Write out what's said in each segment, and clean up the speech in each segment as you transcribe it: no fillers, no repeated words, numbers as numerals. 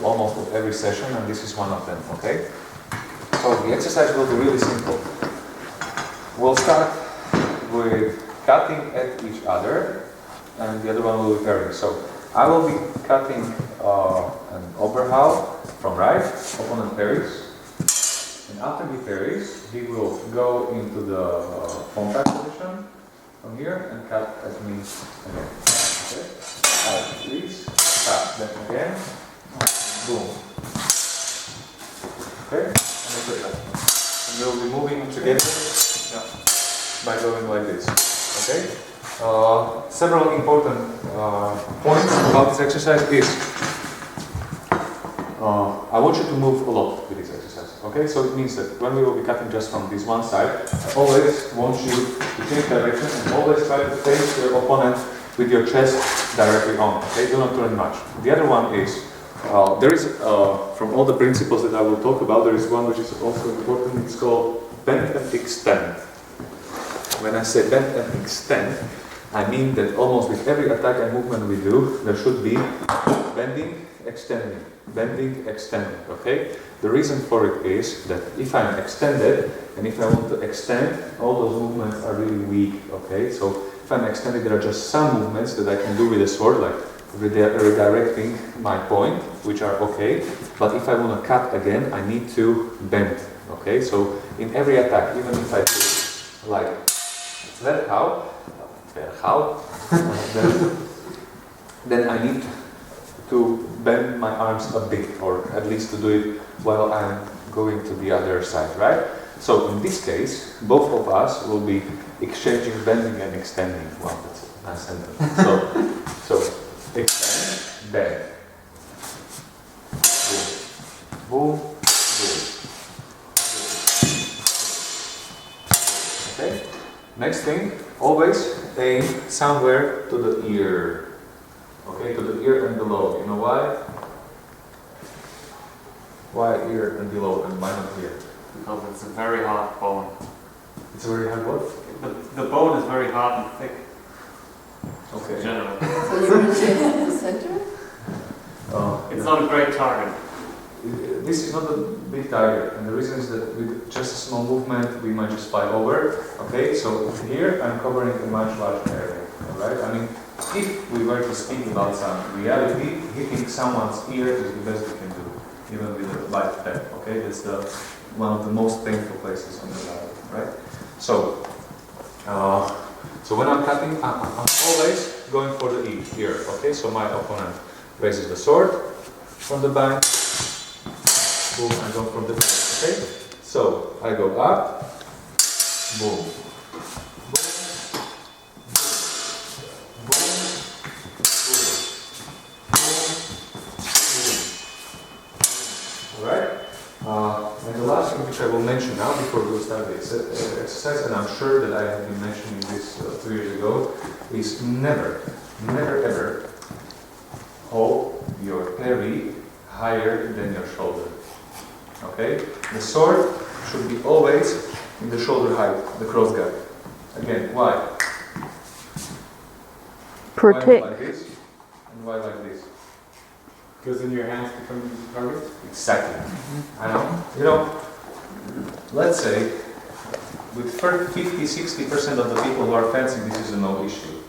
almost every session, and this is one of them, okay? So the exercise will be really simple. We'll start with cutting at each other, and the other one will be parrying. So I will be cutting an Oberhau from right, opponent parries. And after he parries, he will go into the compact position from here and cut at me again. Okay? Please, cut, then again, boom. Okay? And we'll be moving together by going like this. Okay? Several important points about this exercise is I want you to move a lot with this exercise. Okay? So it means that when we will be cutting just from this one side, I always want you to change direction and always try to face your opponent with your chest directly on. Okay? Do not turn much. The other one is there is from all the principles that I will talk about, there is one which is also important. It's called bend and extend. When I say bend and extend, I mean that almost with every attack and movement we do, there should be bending, extending, bending, extending, okay? The reason for it is that if I'm extended, and if I want to extend, all those movements are really weak, okay? So if I'm extended, there are just some movements that I can do with a sword, like redirecting my point, which are okay. But if I want to cut again, I need to bend, okay? So in every attack, even if I do like then I need to bend my arms a bit, or at least to do it while I'm going to the other side, right? So in this case, both of us will be exchanging bending and extending. Wow, that's a nice sentence. So extend, bend. Boom, boom, boom. Okay? Next thing, always aim somewhere to the ear. Okay, to the ear and below. You know why? Why ear and below and why not here? Because it's a very hard bone. It's a very hard what? The bone is very hard and thick. Okay. Generally. So you're going to in the center? It's not a great target. This is not a big target, and the reason is that with just a small movement we might just fly over. Okay, so here I'm covering a much larger area. Alright? I mean, if we were to speak about some reality, hitting someone's ear is the best we can do, even with a light pen. Okay, that's one of the most painful places on the body, right? So, so when I'm cutting, I'm always going for the ear. Okay, so my opponent raises the sword from the bind. Boom, I go from the back. Okay, so I go up. Boom. And the last thing which I will mention now before we start the exercise, and I'm sure that I have been mentioning this 2 years ago, is never ever hold your parry higher than your shoulder. Okay? The sword should be always in the shoulder height, the cross guard. Again, why? Protect. Why like this? And why like this? Because then your hands become targets? Exactly. I know. You know, let's say with 50-60% of the people who are fencing, this is a no issue.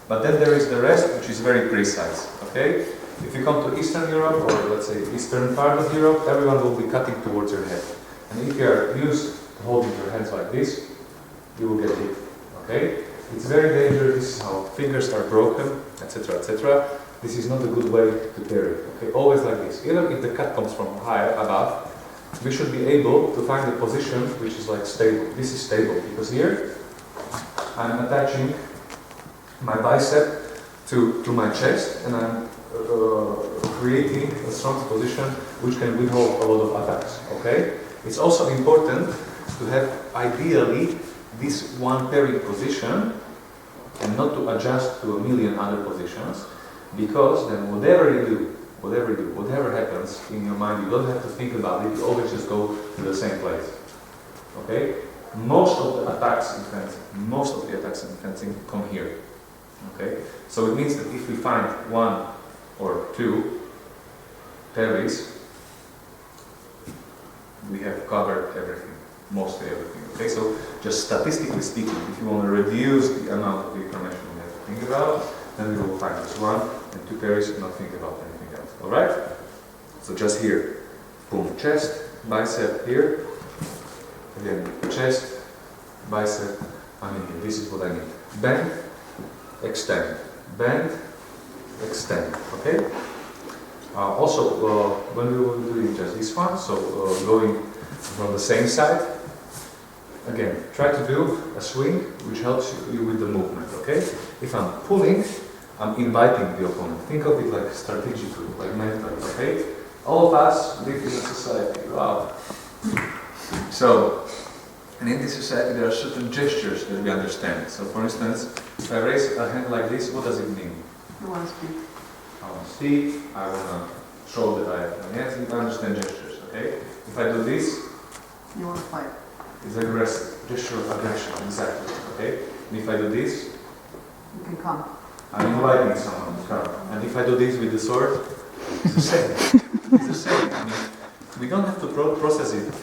But then there is the rest, which is very precise. Okay? If you come to Eastern Europe, or let's say Eastern part of Europe, everyone will be cutting towards your head. And if you are used to holding your hands like this, you will get hit. Okay? It's very dangerous. This is how fingers are broken, etc., etc. This is not a good way to parry. Okay, always like this. Even if the cut comes from high above, we should be able to find a position which is like stable. This is stable because here I'm attaching my bicep to my chest, and I'm creating a strong position which can withhold a lot of attacks. Okay. It's also important to have ideally this one parry position and not to adjust to a million other positions. Because then whatever you do, whatever happens in your mind, you don't have to think about it, you always just go to the same place. Okay? Most of the attacks in fencing come here. Okay? So it means that if we find one or two parries, we have covered everything, mostly everything. Okay, so just statistically speaking, if you want to reduce the amount of information we have to think about, then we will find just 1 and 2 parries and not think about anything else. Alright? So just here, boom, chest, bicep here, again, chest, bicep, I mean, this is what I need. Bend, extend, okay? Also, when we were doing just this one, so going from the same side, again, try to do a swing which helps you with the movement, okay? If I'm pulling, I'm inviting the opponent. Think of it like strategically, like mentally, okay? All of us live in a society, wow. So, and in this society there are certain gestures that we understand. So for instance, if I raise a hand like this, what does it mean? You want to speak? I want to speak, I want to show that I have my hands, I understand gestures, okay? If I do this, You want to fight? it's aggressive, gesture of aggression, exactly, okay? And if I do this, You can come. I'm inviting someone to come. And if I do this with the sword, it's the same. It's the same. I mean, we don't have to process it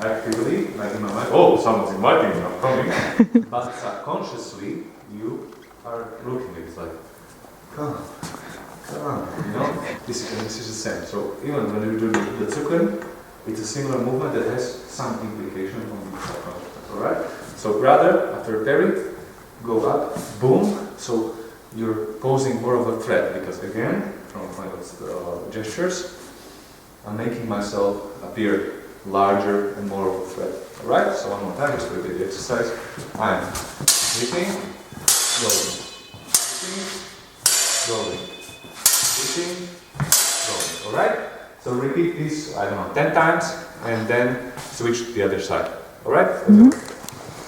actively, like in my mind, oh, someone's inviting me, I'm coming. But subconsciously, you are looking at it like, come on, you know? This is the same. So even when you do the Zucken, it's a similar movement that has some implication on the subconscious, alright? So rather, after a parry, go up, boom, so you're posing more of a threat, because again, from my gestures, I'm making myself appear larger and more of a threat. Alright? So one more time, just repeat the exercise. I'm hitting, rolling, hitting, rolling, hitting, rolling. Alright? So repeat this, I don't know, 10 times, and then switch to the other side. Alright?